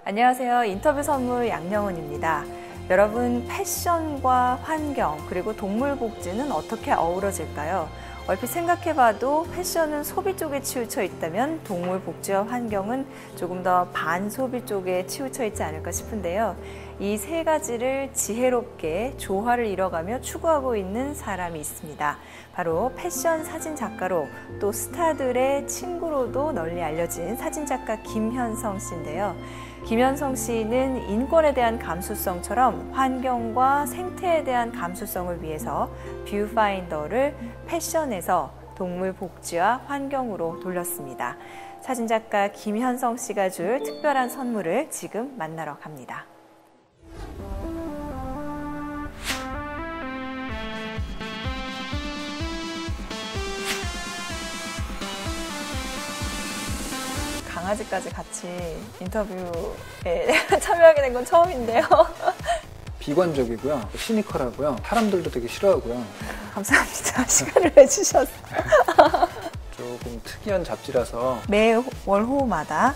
안녕하세요. 인터뷰 선물 양영은입니다. 여러분, 패션과 환경 그리고 동물 복지는 어떻게 어우러질까요? 얼핏 생각해봐도 패션은 소비 쪽에 치우쳐 있다면 동물 복지와 환경은 조금 더 반소비 쪽에 치우쳐 있지 않을까 싶은데요. 이 세 가지를 지혜롭게 조화를 이뤄가며 추구하고 있는 사람이 있습니다. 바로 패션 사진 작가로 또 스타들의 친구로도 널리 알려진 사진작가 김현성 씨인데요. 김현성 씨는 인권에 대한 감수성처럼 환경과 생태에 대한 감수성을 위해서 뷰파인더를 패션에서 동물 복지와 환경으로 돌렸습니다. 사진작가 김현성 씨가 줄 특별한 선물을 지금 만나러 갑니다. 강아지까지 같이 인터뷰에 참여하게 된 건 처음인데요. 비관적이고요. 시니컬하고요. 사람들도 되게 싫어하고요. 감사합니다. 시간을 내주셔서. 조금 특이한 잡지라서 매월 호마다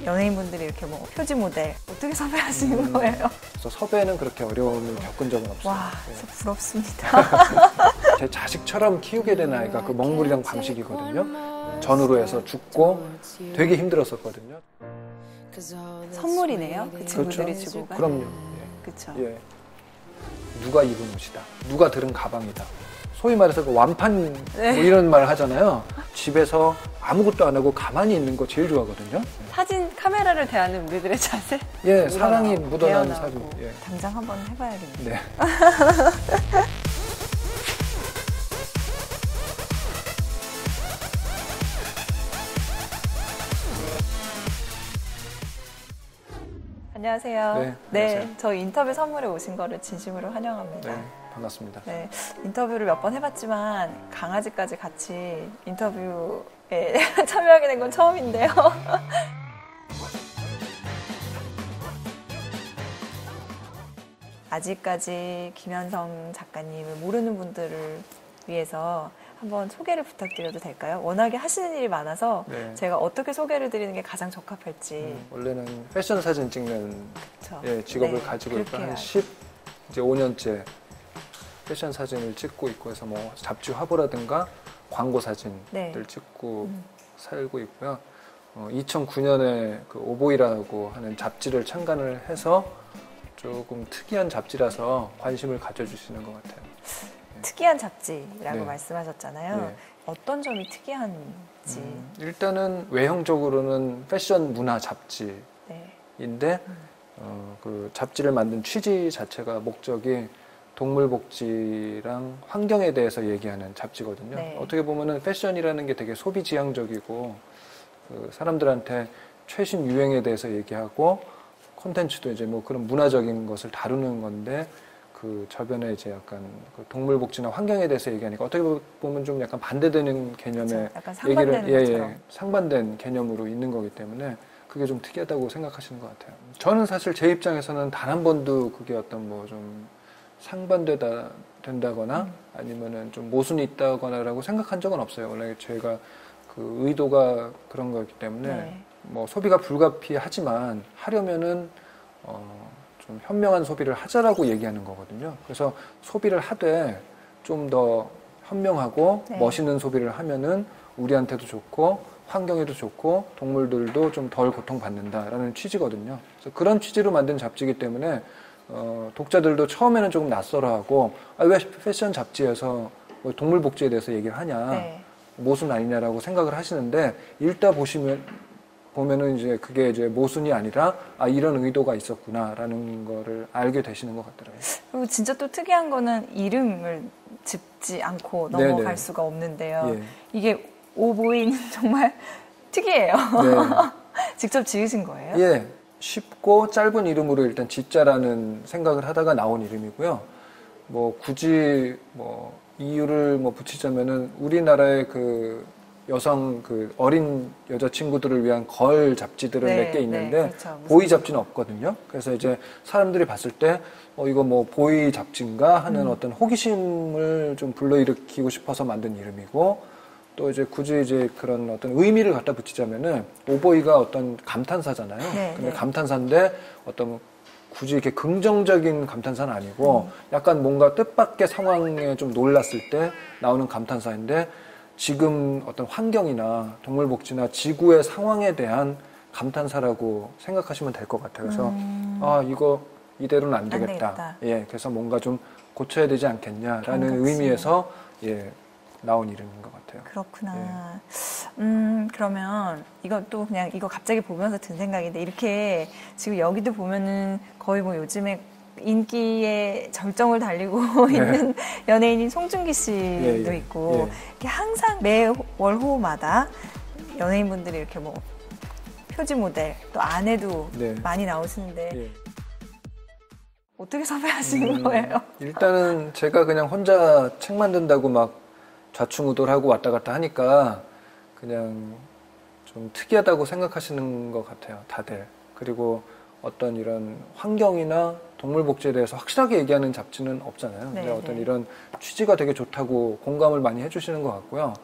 연예인분들이 이렇게 뭐 표지 모델 어떻게 섭외하시는 거예요? 그래서 섭외는 그렇게 어려움을 겪은 적은 없어요. 와, 네. 진짜 부럽습니다. 제 자식처럼 키우게 된 아이가 그 먹물이랑 방식이거든요. 전으로 해서 죽고 되게 힘들었었거든요. 선물이네요. 그 친구들이 그렇죠? 주고 간. 그럼요. 그렇죠. 예. 누가 입은 옷이다. 누가 들은 가방이다. 소위 말해서 그 완판 뭐 이런 말 하잖아요. 집에서 아무것도 안 하고 가만히 있는 거 제일 좋아하거든요. 사진 카메라를 대하는 우리들의 자세? 예, 사랑이 묻어나는 배어나오고. 사진. 예. 당장 한번 해봐야겠네요. 네. 안녕하세요. 네, 안녕하세요. 저 인터뷰 선물에 오신 거를 진심으로 환영합니다. 네, 반갑습니다. 네, 인터뷰를 몇 번 해봤지만 강아지까지 같이 인터뷰에 참여하게 된 건 처음인데요. 아직까지 김현성 작가님을 모르는 분들을 위해서 한번 소개를 부탁드려도 될까요? 워낙에 하시는 일이 많아서 네. 제가 어떻게 소개를 드리는 게 가장 적합할지. 원래는 패션 사진 찍는 그렇죠. 직업을 네, 가지고 있고 그렇게 한 해야죠. 5년째 패션 사진을 찍고 있고 해서 뭐 잡지 화보라든가 광고 사진들 네. 찍고 살고 있고요. 2009년에 그 오보이라고 하는 잡지를 창간을 해서 조금 특이한 잡지라서 관심을 가져주시는 것 같아요. 특이한 잡지라고 네. 말씀하셨잖아요. 네. 어떤 점이 특이한지. 일단은 외형적으로는 패션 문화 잡지인데 네. 그 잡지를 만든 취지 자체가 목적이 동물 복지랑 환경에 대해서 얘기하는 잡지거든요. 네. 어떻게 보면은 패션이라는 게 되게 소비 지향적이고 그 사람들한테 최신 유행에 대해서 얘기하고 콘텐츠도 이제 뭐 그런 문화적인 것을 다루는 건데 그 저변에 이제 약간 그 동물 복지나 환경에 대해서 얘기하니까 어떻게 보면 좀 약간 반대되는 개념의 그렇죠. 약간 상반되는 얘기를 것처럼. 상반된 개념으로 있는 거기 때문에 그게 좀 특이하다고 생각하시는 것 같아요. 저는 사실 제 입장에서는 단 한 번도 그게 어떤 뭐 좀 상반된다거나 아니면은 좀 모순이 있다거나라고 생각한 적은 없어요. 원래 제가 그 의도가 그런 거기 때문에 네. 뭐 소비가 불가피하지만 하려면은 좀 현명한 소비를 하자라고 얘기하는 거거든요. 그래서 소비를 하되 좀 더 현명하고 네. 멋있는 소비를 하면은 우리한테도 좋고 환경에도 좋고 동물들도 좀 덜 고통받는다라는 취지거든요. 그래서 그런 취지로 만든 잡지이기 때문에 독자들도 처음에는 조금 낯설어하고 왜 패션 잡지에서 뭐 동물 복지에 대해서 얘기를 하냐 네. 모순 아니냐라고 생각을 하시는데 읽다 보면은 이제 그게 이제 모순이 아니라 이런 의도가 있었구나라는 거를 알게 되시는 것 같더라고요. 그리고 진짜 또 특이한 거는 이름을 짚지 않고 넘어갈 네네. 수가 없는데요. 예. 이게 오보이는 정말 특이해요. 네. 직접 지으신 거예요? 예, 쉽고 짧은 이름으로 일단 짓자라는 생각을 하다가 나온 이름이고요. 뭐 굳이 뭐 이유를 뭐 붙이자면은 우리나라의 그 여성 그 어린 여자친구들을 위한 걸 잡지들은 네, 몇 개 있는데 네, 그렇죠. 보이 잡지는 없거든요. 그래서 이제 사람들이 봤을 때 이거 뭐 보이 잡지인가 하는 어떤 호기심을 좀 불러일으키고 싶어서 만든 이름이고 또 이제 굳이 이제 그런 어떤 의미를 갖다 붙이자면은 오보이가 어떤 감탄사잖아요. 네, 근데 네. 감탄사인데 어떤 굳이 이렇게 긍정적인 감탄사는 아니고 약간 뭔가 뜻밖의 상황에 좀 놀랐을 때 나오는 감탄사인데 지금 어떤 환경이나 동물복지나 지구의 상황에 대한 감탄사라고 생각하시면 될 것 같아요. 그래서 아 이거 이대로는 안 되겠다. 예, 그래서 뭔가 좀 고쳐야 되지 않겠냐라는 의미에서 예 나온 이름인 것 같아요. 그렇구나. 그러면 이것도 그냥 이거 갑자기 보면서 든 생각인데 이렇게 지금 여기도 보면은 거의 뭐 요즘에 인기의 절정을 달리고 있는 연예인인 송중기 씨도 있고 이렇게 항상 매 월호마다 연예인분들이 이렇게 뭐 표지 모델 또 아내도 많이 나오시는데 어떻게 섭외하신 거예요? 일단은 제가 그냥 혼자 책 만든다고 막 좌충우돌하고 왔다 갔다 하니까 그냥 좀 특이하다고 생각하시는 것 같아요, 다들. 그리고 어떤 이런 환경이나 동물 복지에 대해서 확실하게 얘기하는 잡지는 없잖아요. 근데 어떤 이런 취지가 되게 좋다고 공감을 많이 해주시는 것 같고요.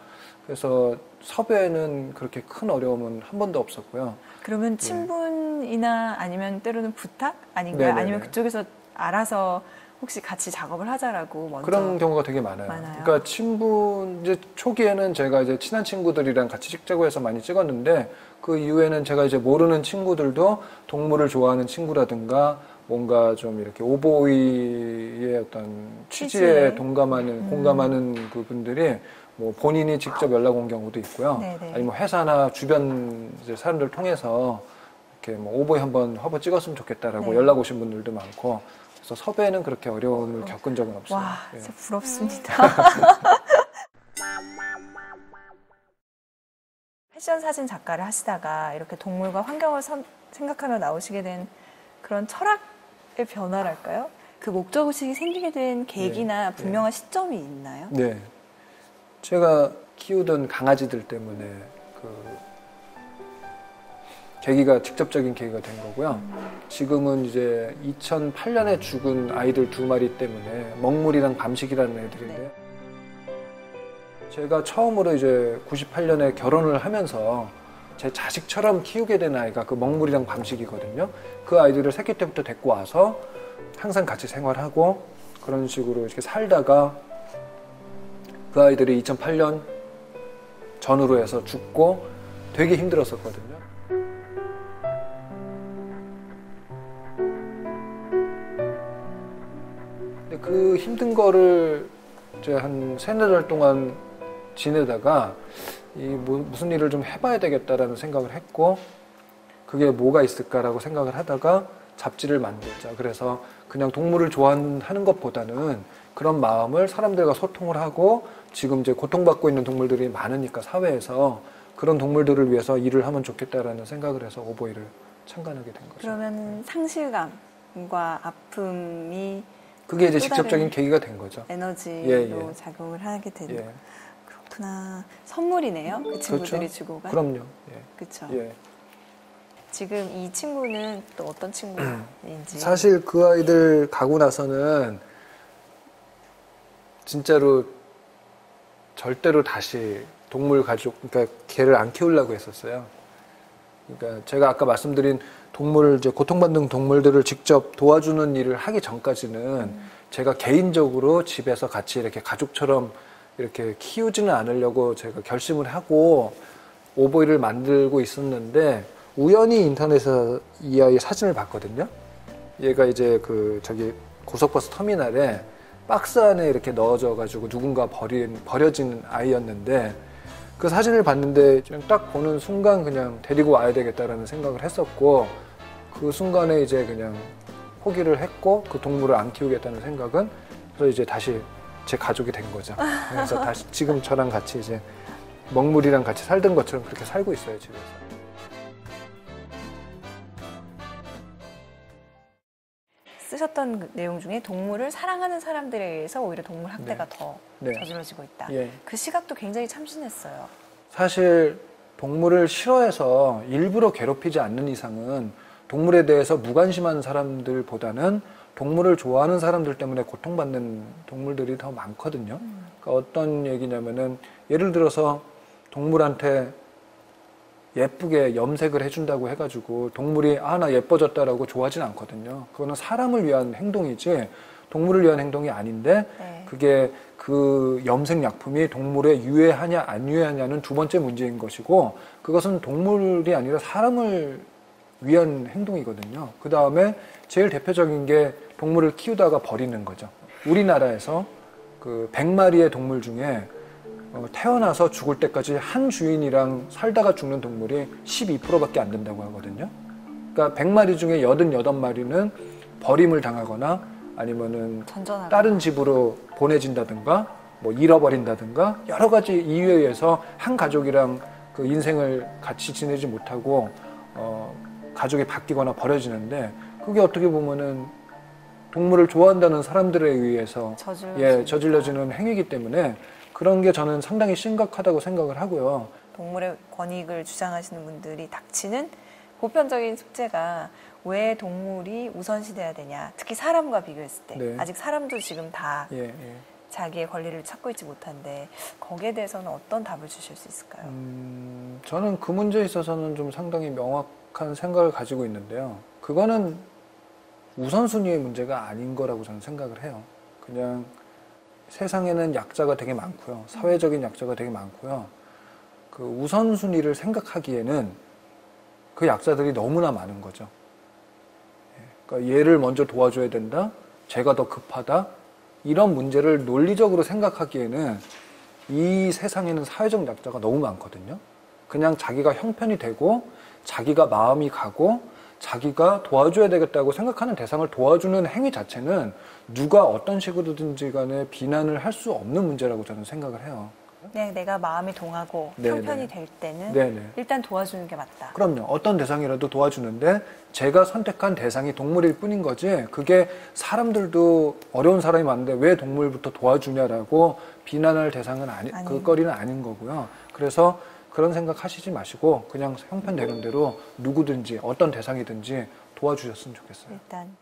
그래서 섭외에는 그렇게 큰 어려움은 한 번도 없었고요. 그러면 친분이나 아니면 때로는 부탁 아닌가요? 아니면 그쪽에서 알아서 혹시 같이 작업을 하자라고 먼저 그런 경우가 되게 많아요. 그러니까 친분 이제 초기에는 제가 이제 친한 친구들이랑 같이 찍자고 해서 많이 찍었는데 그 이후에는 제가 이제 모르는 친구들도 동물을 좋아하는 친구라든가 뭔가 좀 이렇게 오보이의 어떤 취지에 공감하는 그분들이 뭐 본인이 직접 연락 온 경우도 있고요. 아니면 회사나 주변 이제 사람들 통해서 이렇게 뭐 오보이 한번 화보 찍었으면 좋겠다라고 연락 오신 분들도 많고. 그래서 섭외는 그렇게 어려움을 겪은 적은 없어요. 와, 진짜 부럽습니다. 패션 사진 작가를 하시다가 이렇게 동물과 환경을 생각하며 나오시게 된 그런 철학의 변화랄까요? 그 목적의식이 생기게 된 계기나 분명한 시점이 있나요? 네. 제가 키우던 강아지들 때문에 계기가 직접적인 계기가 된 거고요. 지금은 이제 2008년에 죽은 아이들 2마리 때문에 먹물이랑 밤식이라는 애들인데요. 제가 처음으로 이제 98년에 결혼을 하면서 제 자식처럼 키우게 된 아이가 그 먹물이랑 밤식이거든요. 그 아이들을 새끼 때부터 데리고 와서 항상 같이 생활하고 그런 식으로 이렇게 살다가 그 아이들이 2008년 전후로 해서 죽고 되게 힘들었었거든요. 근데 그 힘든 거를 이제 한 3-4달 동안 지내다가 무슨 일을 좀 해봐야 되겠다라는 생각을 했고 그게 뭐가 있을까라고 생각을 하다가 잡지를 만들자. 그래서 그냥 동물을 좋아하는 것보다는 그런 마음을 사람들과 소통을 하고 지금 이제 고통받고 있는 동물들이 많으니까 사회에서 그런 동물들을 위해서 일을 하면 좋겠다라는 생각을 해서 오보이를 창간하게 된 거죠. 그러면 상실감과 아픔이 그게 이제 직접적인 계기가 된 거죠. 에너지로 작용을 하게 되는 거. 그렇구나. 선물이네요. 그 친구들이 그렇죠. 주고 간. 그럼요. 그렇죠. 지금 이 친구는 또 어떤 친구인지. 사실 그 아이들 가고 나서는 진짜로 절대로 다시 동물 가족, 그러니까 개를 안 키우려고 했었어요. 그러니까 제가 아까 말씀드린 동물, 이제 고통받는 동물들을 직접 도와주는 일을 하기 전까지는 제가 개인적으로 집에서 같이 이렇게 가족처럼 이렇게 키우지는 않으려고 제가 결심을 하고 오보이를 만들고 있었는데 우연히 인터넷에서 이 아이 사진을 봤거든요. 얘가 이제 저기 고속버스 터미널에 박스 안에 이렇게 넣어져가지고 누군가 버려진 아이였는데 그 사진을 봤는데 딱 보는 순간 그냥 데리고 와야 되겠다라는 생각을 했었고 그 순간에 이제 그냥 포기를 했고 그 동물을 안 키우겠다는 생각은 그래서 이제 다시 제 가족이 된 거죠. 그래서 다시 지금 저랑 같이 이제 먹물이랑 같이 살던 것처럼 그렇게 살고 있어요, 집에서. 쓰셨던 내용 중에 동물을 사랑하는 사람들에 의해서 오히려 동물 학대가 더 저질러지고 있다. 그 시각도 굉장히 참신했어요. 사실 동물을 싫어해서 일부러 괴롭히지 않는 이상은 동물에 대해서 무관심한 사람들보다는 동물을 좋아하는 사람들 때문에 고통받는 동물들이 더 많거든요. 그러니까 어떤 얘기냐면은 예를 들어서 동물한테 예쁘게 염색을 해준다고 해가지고 동물이 나 예뻐졌다라고 좋아하진 않거든요. 그거는 사람을 위한 행동이지 동물을 위한 행동이 아닌데 네. 그게 그 염색 약품이 동물에 유해하냐 안 유해하냐는 두 번째 문제인 것이고 그것은 동물이 아니라 사람을 위한 행동이거든요. 그 다음에 제일 대표적인 게 동물을 키우다가 버리는 거죠. 우리나라에서 그 100마리의 동물 중에 태어나서 죽을 때까지 한 주인이랑 살다가 죽는 동물이 12%밖에 안 된다고 하거든요. 그러니까 100마리 중에 88마리는 버림을 당하거나 아니면은 전전하거나. 다른 집으로 보내진다든가 뭐 잃어버린다든가 여러 가지 이유에 의해서 한 가족이랑 그 인생을 같이 지내지 못하고 가족이 바뀌거나 버려지는데 그게 어떻게 보면은 동물을 좋아한다는 사람들에 의해서 저질러지는 행위이기 때문에 그런 게 저는 상당히 심각하다고 생각을 하고요. 동물의 권익을 주장하시는 분들이 닥치는 보편적인 숙제가 왜 동물이 우선시돼야 되냐. 특히 사람과 비교했을 때. 네. 아직 사람도 지금 다 자기의 권리를 찾고 있지 못한데 거기에 대해서는 어떤 답을 주실 수 있을까요? 저는 그 문제에 있어서는 좀 상당히 명확한 생각을 가지고 있는데요. 그거는 우선순위의 문제가 아닌 거라고 저는 생각을 해요. 그냥 세상에는 약자가 되게 많고요. 사회적인 약자가 되게 많고요. 그 우선순위를 생각하기에는 그 약자들이 너무나 많은 거죠. 그러니까 얘를 먼저 도와줘야 된다. 쟤가 더 급하다. 이런 문제를 논리적으로 생각하기에는 이 세상에는 사회적 약자가 너무 많거든요. 그냥 자기가 형편이 되고 자기가 마음이 가고 자기가 도와줘야 되겠다고 생각하는 대상을 도와주는 행위 자체는 누가 어떤 식으로든지 간에 비난을 할 수 없는 문제라고 저는 생각을 해요. 그냥 내가 마음이 동하고 형편이 될 때는 일단 도와주는 게 맞다. 그럼요. 어떤 대상이라도 도와주는데 제가 선택한 대상이 동물일 뿐인 거지 그게 사람들도 어려운 사람이 많은데 왜 동물부터 도와주냐라고 비난할 대상은 그 거리는 아닌 거고요. 그래서 그런 생각 하시지 마시고 그냥 형편되는 대로 누구든지 어떤 대상이든지 도와주셨으면 좋겠어요. 일단.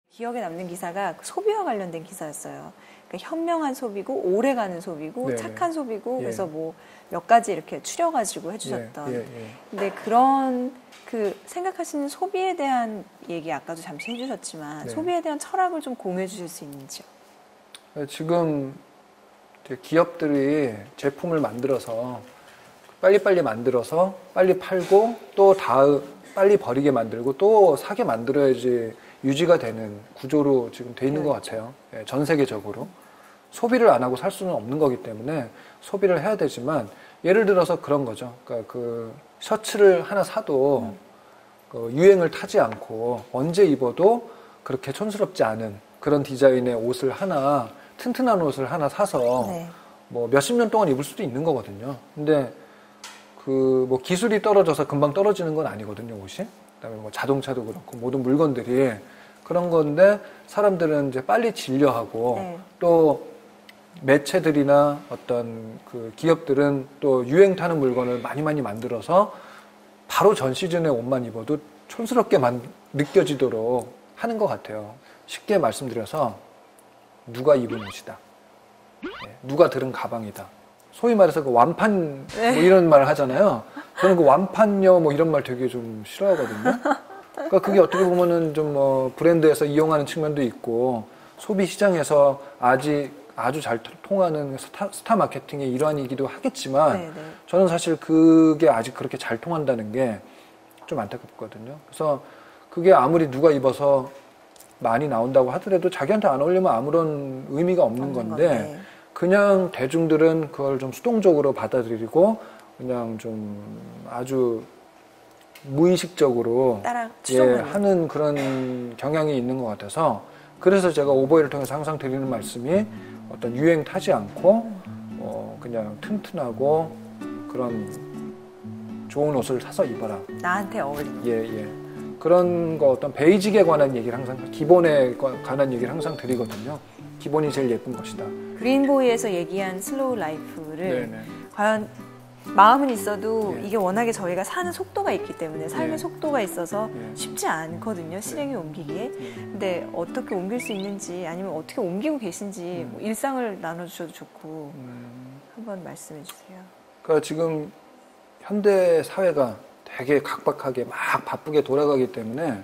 기억에 남는 기사가 소비와 관련된 기사였어요. 그러니까 현명한 소비고 오래가는 소비고 착한 소비고 그래서 뭐 몇 가지 이렇게 추려가지고 해주셨던. 근데 그런 그 생각하시는 소비에 대한 얘기 아까도 잠시 해주셨지만 소비에 대한 철학을 좀 공유해 주실 수 있는지요? 지금 기업들이 제품을 만들어서 빨리빨리 만들어서 빨리 팔고 또 빨리 버리게 만들고 또 사게 만들어야지 유지가 되는 구조로 지금 돼 있는 것 같아요. 전 세계적으로. 소비를 안 하고 살 수는 없는 거기 때문에 소비를 해야 되지만 예를 들어서 그런 거죠. 그러니까 그 셔츠를 하나 사도 유행을 타지 않고 언제 입어도 그렇게 촌스럽지 않은 그런 디자인의 옷을 하나 튼튼한 옷을 하나 사서 뭐 몇십 년 동안 입을 수도 있는 거거든요. 근데 그 뭐 기술이 떨어져서 금방 떨어지는 건 아니거든요, 옷이. 그다음에 뭐 자동차도 그렇고 모든 물건들이 그런 건데 사람들은 이제 빨리 진료하고 또 매체들이나 어떤 그 기업들은 또 유행 타는 물건을 많이 만들어서 바로 전 시즌의 옷만 입어도 촌스럽게 느껴지도록 하는 것 같아요. 쉽게 말씀드려서 누가 입은 옷이다. 누가 들은 가방이다. 소위 말해서 그 완판 뭐 이런 말을 하잖아요. 저는 그 완판녀 뭐 이런 말 되게 좀 싫어하거든요. 그러니까 그게 어떻게 보면은 좀 뭐 브랜드에서 이용하는 측면도 있고 소비 시장에서 아주 잘 통하는 스타 마케팅의 일환이기도 하겠지만 저는 사실 그게 아직 그렇게 잘 통한다는 게 좀 안타깝거든요. 그래서 그게 아무리 누가 입어서 많이 나온다고 하더라도 자기한테 안 어울리면 아무런 의미가 없는 건데 그냥 대중들은 그걸 좀 수동적으로 받아들이고 그냥 좀 아주 무의식적으로 하는 그런 경향이 있는 것 같아서 그래서 제가 오버웨이를 통해서 항상 드리는 말씀이 어떤 유행 타지 않고 그냥 튼튼하고 그런 좋은 옷을 사서 입어라. 나한테 어울리는. 그런 거 어떤 베이직에 관한 얘기를 항상 기본에 관한 얘기를 항상 드리거든요. 기본이 제일 예쁜 것이다. 그린보이에서 얘기한 슬로우 라이프를 과연 마음은 있어도 예. 이게 워낙에 저희가 사는 속도가 있기 때문에 삶의 예. 속도가 있어서 예. 쉽지 않거든요. 실행에 옮기기에. 근데 어떻게 옮길 수 있는지 아니면 어떻게 옮기고 계신지 뭐 일상을 나눠주셔도 좋고 한번 말씀해 주세요. 그러니까 지금 현대 사회가 되게 각박하게 막 바쁘게 돌아가기 때문에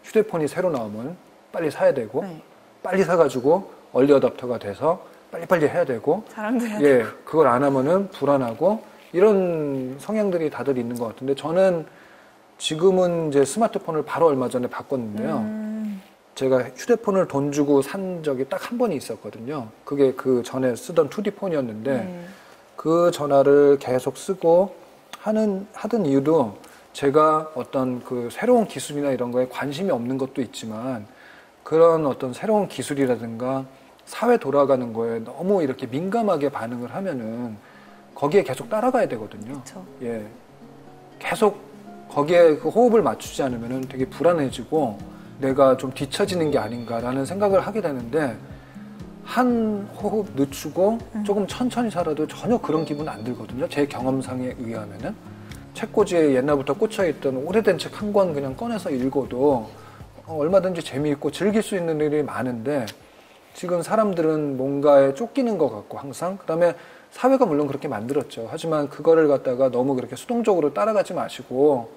휴대폰이 새로 나오면 빨리 사야 되고 네. 빨리 사가지고 얼리 어답터가 돼서 빨리빨리 해야 되고 사람도 해야 예, 그걸 안 하면은 불안하고 이런 성향들이 다들 있는 것 같은데 저는 지금은 이제 스마트폰을 바로 얼마 전에 바꿨는데요. 제가 휴대폰을 돈 주고 산 적이 딱 한 번이 있었거든요. 그게 그 전에 쓰던 2D 폰이었는데 그 전화를 계속 쓰고 하던 이유도 제가 어떤 그 새로운 기술이나 이런 거에 관심이 없는 것도 있지만 그런 어떤 새로운 기술이라든가 사회 돌아가는 거에 너무 이렇게 민감하게 반응을 하면은 거기에 계속 따라가야 되거든요. 그쵸. 예. 계속 거기에 그 호흡을 맞추지 않으면은 되게 불안해지고 내가 좀 뒤처지는 게 아닌가라는 생각을 하게 되는데 한 호흡 늦추고 조금 천천히 살아도 전혀 그런 기분은 안 들거든요. 제 경험상에 의하면은 책꽂이에 옛날부터 꽂혀있던 오래된 책 한 권 그냥 꺼내서 읽어도 얼마든지 재미있고 즐길 수 있는 일이 많은데 지금 사람들은 뭔가에 쫓기는 것 같고 항상 그다음에 사회가 물론 그렇게 만들었죠. 하지만 그거를 갖다가 너무 그렇게 수동적으로 따라가지 마시고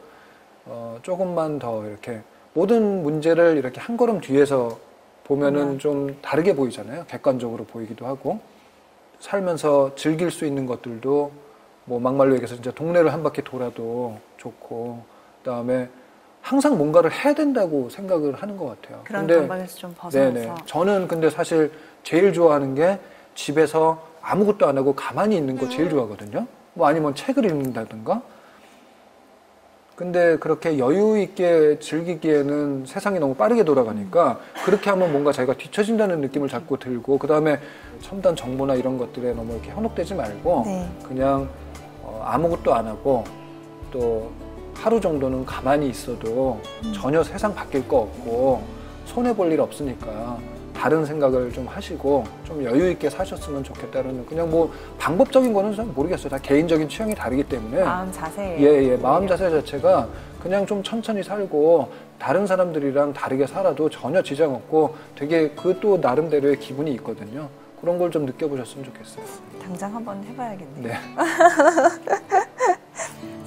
조금만 더 이렇게 모든 문제를 이렇게 한 걸음 뒤에서 보면은 좀 다르게 보이잖아요. 객관적으로 보이기도 하고 살면서 즐길 수 있는 것들도 뭐 막말로 얘기해서 진짜 동네를 한 바퀴 돌아도 좋고 그다음에 항상 뭔가를 해야 된다고 생각을 하는 것 같아요. 그런 근데 강박에서 좀 벗어나서. 네네. 저는 근데 사실 제일 좋아하는 게 집에서 아무것도 안 하고 가만히 있는 거 제일 좋아하거든요. 뭐 아니면 책을 읽는다든가. 근데 그렇게 여유 있게 즐기기에는 세상이 너무 빠르게 돌아가니까 그렇게 하면 뭔가 자기가 뒤처진다는 느낌을 자꾸 들고 그다음에 첨단 정보나 이런 것들에 너무 이렇게 현혹되지 말고 네. 그냥 아무것도 안 하고 또 하루 정도는 가만히 있어도 전혀 세상 바뀔 거 없고 손해볼 일 없으니까 다른 생각을 좀 하시고 좀 여유 있게 사셨으면 좋겠다는 그냥 뭐 방법적인 거는 잘 모르겠어요. 다 개인적인 취향이 다르기 때문에 마음 자세. 예, 마음 자세 자체가 그냥 좀 천천히 살고 다른 사람들이랑 다르게 살아도 전혀 지장 없고 되게 그 또 나름대로의 기분이 있거든요. 그런 걸 좀 느껴보셨으면 좋겠어요. 당장 한번 해봐야겠네요. 네.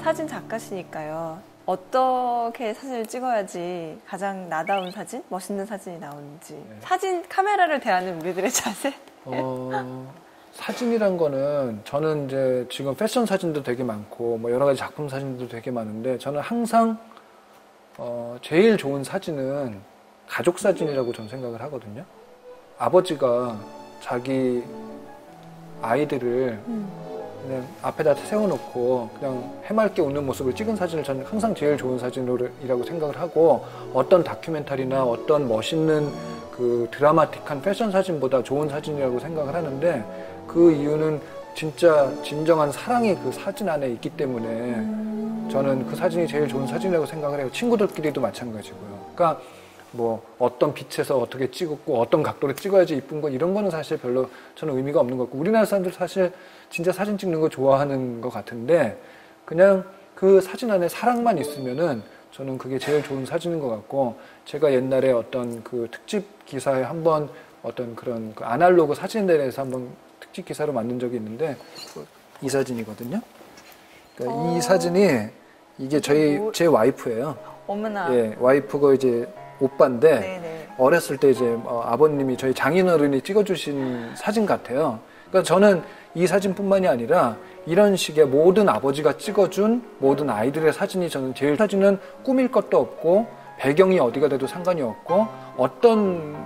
사진 작가시니까요. 어떻게 사진을 찍어야지 가장 나다운 사진, 멋있는 사진이 나오는지. 사진 카메라를 대하는 우리들의 자세? 사진이란 거는 저는 이제 지금 패션 사진도 되게 많고 뭐 여러 가지 작품 사진도 되게 많은데 저는 항상 제일 좋은 사진은 가족 사진이라고 저는 생각을 하거든요. 아버지가 자기 아이들을 그냥 앞에다 세워놓고 그냥 해맑게 웃는 모습을 찍은 사진을 저는 항상 제일 좋은 사진이라고 생각을 하고 어떤 다큐멘터리나 어떤 멋있는 그 드라마틱한 패션 사진보다 좋은 사진이라고 생각을 하는데 그 이유는 진짜 진정한 사랑이 그 사진 안에 있기 때문에 저는 그 사진이 제일 좋은 사진이라고 생각을 해요. 친구들끼리도 마찬가지고요. 그러니까 뭐 어떤 빛에서 어떻게 찍었고 어떤 각도로 찍어야지 이쁜 건 이런 거는 사실 별로 저는 의미가 없는 것 같고 우리나라 사람들 사실 진짜 사진 찍는 거 좋아하는 것 같은데 그냥 그 사진 안에 사랑만 있으면은 저는 그게 제일 좋은 사진인 것 같고 제가 옛날에 어떤 그 특집 기사에 한번 어떤 그런 그 아날로그 사진에 대해서 한번 특집 기사로 만든 적이 있는데 이 사진이거든요. 그러니까 이 사진이 이게 제 와이프예요. 어머나. 예, 와이프가 이제 오빠인데 네네. 어렸을 때 이제 아버님이 저희 장인어른이 찍어주신 사진 같아요. 그러니까 저는 이 사진뿐만이 아니라 이런 식의 모든 아버지가 찍어준 모든 아이들의 사진이 저는 제일 사진은 꾸밀 것도 없고 배경이 어디가 돼도 상관이 없고 어떤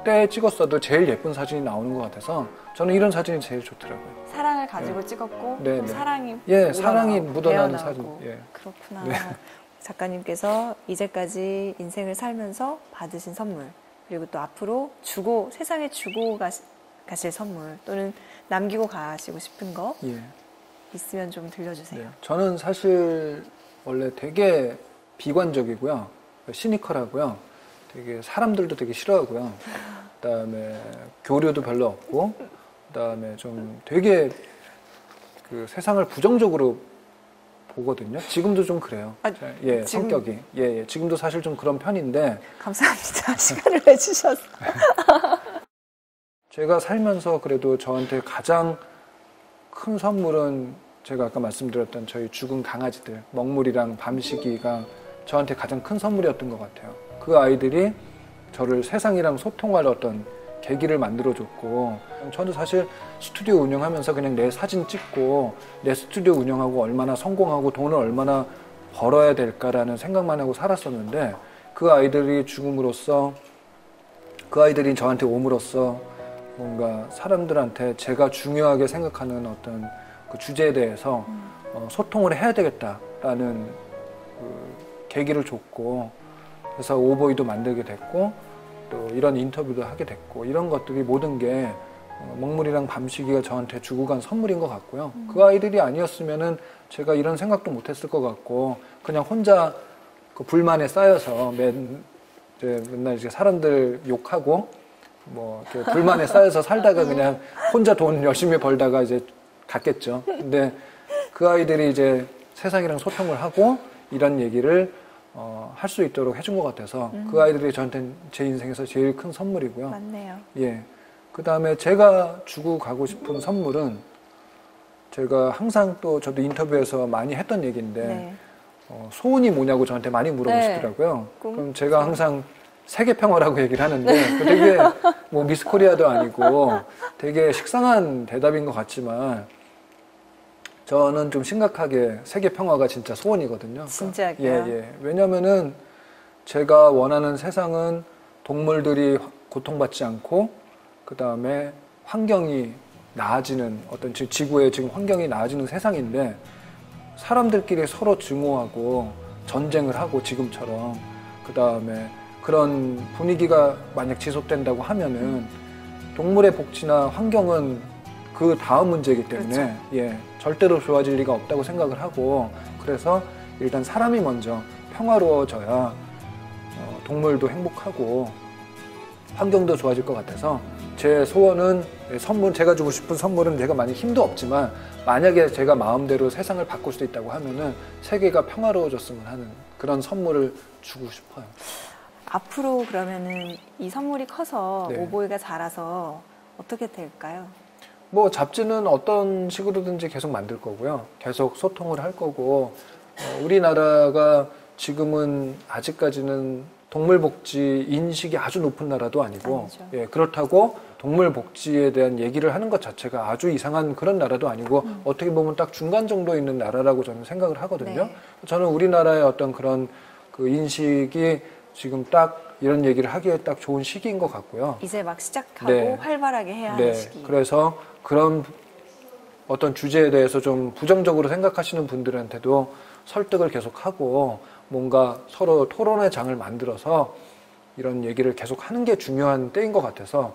때 찍었어도 제일 예쁜 사진이 나오는 것 같아서 저는 이런 사진이 제일 좋더라고요. 사랑을 가지고 찍었고 네, 또 네. 사랑이 사랑이 묻어나는 배어나오고. 사진. 예. 그렇구나. 네. 작가님께서 이제까지 인생을 살면서 받으신 선물 그리고 또 앞으로 세상에 주고 가실 선물 또는 남기고 가시고 싶은 거 예. 있으면 좀 들려주세요. 네. 저는 사실 원래 되게 비관적이고요. 시니컬하고요. 되게 사람들도 되게 싫어하고요. 그다음에 교류도 별로 없고 그다음에 좀 되게 그 세상을 부정적으로 보거든요. 지금도 좀 그래요. 예, 지금... 성격이. 예, 지금도 사실 좀 그런 편인데. 감사합니다. 시간을 내주셔서. 제가 살면서 그래도 저한테 가장 큰 선물은 제가 아까 말씀드렸던 저희 죽은 강아지들, 먹물이랑 밤시기가 저한테 가장 큰 선물이었던 것 같아요. 그 아이들이 저를 세상이랑 소통할 어떤 계기를 만들어줬고, 저는 사실 스튜디오 운영하면서 그냥 내 사진 찍고 내 스튜디오 운영하고 얼마나 성공하고 돈을 얼마나 벌어야 될까라는 생각만 하고 살았었는데, 그 아이들이 죽음으로써, 그 아이들이 저한테 옴으로써 뭔가 사람들한테 제가 중요하게 생각하는 어떤 그 주제에 대해서 소통을 해야 되겠다라는 그 계기를 줬고, 그래서 오보이도 만들게 됐고 또 이런 인터뷰도 하게 됐고, 이런 것들이 모든 게 먹물이랑 밤시기가 저한테 주고 간 선물인 것 같고요. 그 아이들이 아니었으면은 제가 이런 생각도 못했을 것 같고, 그냥 혼자 그 불만에 쌓여서 맨날 이제 사람들 욕하고 뭐 이렇게 불만에 쌓여서 살다가 그냥 혼자 돈 열심히 벌다가 이제 갔겠죠. 근데 그 아이들이 이제 세상이랑 소통을 하고 이런 얘기를 할 수 있도록 해준 것 같아서 그 아이들이 저한테는 제 인생에서 제일 큰 선물이고요. 맞네요. 예. 그 다음에 제가 주고 가고 싶은 선물은, 제가 항상 또 저도 인터뷰에서 많이 했던 얘기인데, 네. 소원이 뭐냐고 저한테 많이 물어보시더라고요. 네. 그럼 제가 항상 세계 평화라고 얘기를 하는데, 되게 뭐 미스 코리아도 아니고 되게 식상한 대답인 것 같지만, 저는 좀 심각하게 세계 평화가 진짜 소원이거든요. 진짜요? 예. 왜냐면은 제가 원하는 세상은 동물들이 고통받지 않고, 그 다음에 환경이 나아지는, 어떤 지구의 지금 환경이 나아지는 세상인데, 사람들끼리 서로 증오하고 전쟁을 하고 지금처럼, 그 다음에 그런 분위기가 만약 지속된다고 하면은 동물의 복지나 환경은 그 다음 문제이기 때문에, 그렇죠. 예, 절대로 좋아질 리가 없다고 생각을 하고, 그래서 일단 사람이 먼저 평화로워져야 동물도 행복하고 환경도 좋아질 것 같아서, 제 소원은, 선물, 제가 주고 싶은 선물은, 제가 많이 힘도 없지만 만약에 제가 마음대로 세상을 바꿀 수 있다고 하면은 세계가 평화로워졌으면 하는 그런 선물을 주고 싶어요. 앞으로 그러면은 이 선물이 커서 네. 오보이가 자라서 어떻게 될까요? 뭐 잡지는 어떤 식으로든지 계속 만들 거고요. 계속 소통을 할 거고, 우리나라가 지금은 아직까지는 동물복지 인식이 아주 높은 나라도 아니고, 예, 그렇다고 동물복지에 대한 얘기를 하는 것 자체가 아주 이상한 그런 나라도 아니고, 어떻게 보면 딱 중간 정도 있는 나라라고 저는 생각을 하거든요. 네. 저는 우리나라의 어떤 그런 그 인식이 지금 딱 이런 얘기를 하기에 딱 좋은 시기인 것 같고요. 이제 막 시작하고 네. 활발하게 해야 네. 하는 시기. 그래서 그런 어떤 주제에 대해서 좀 부정적으로 생각하시는 분들한테도 설득을 계속하고, 뭔가 서로 토론의 장을 만들어서 이런 얘기를 계속 하는 게 중요한 때인 것 같아서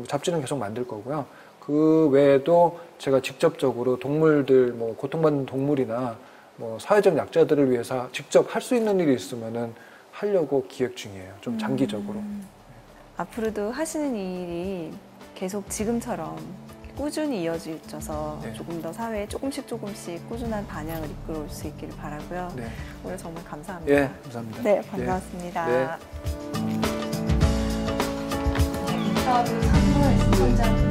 잡지는 계속 만들 거고요. 그 외에도 제가 직접적으로 동물들, 뭐 고통받는 동물이나 뭐 사회적 약자들을 위해서 직접 할 수 있는 일이 있으면은 하려고 기획 중이에요. 좀 장기적으로. 앞으로도 하시는 일이 계속 지금처럼 꾸준히 이어져서 네. 조금 더 사회에 조금씩 꾸준한 반향을 이끌어올 수 있기를 바라고요. 네. 오늘 정말 감사합니다. 예, 감사합니다. 네, 반갑습니다. 네. 인터뷰 선물 3장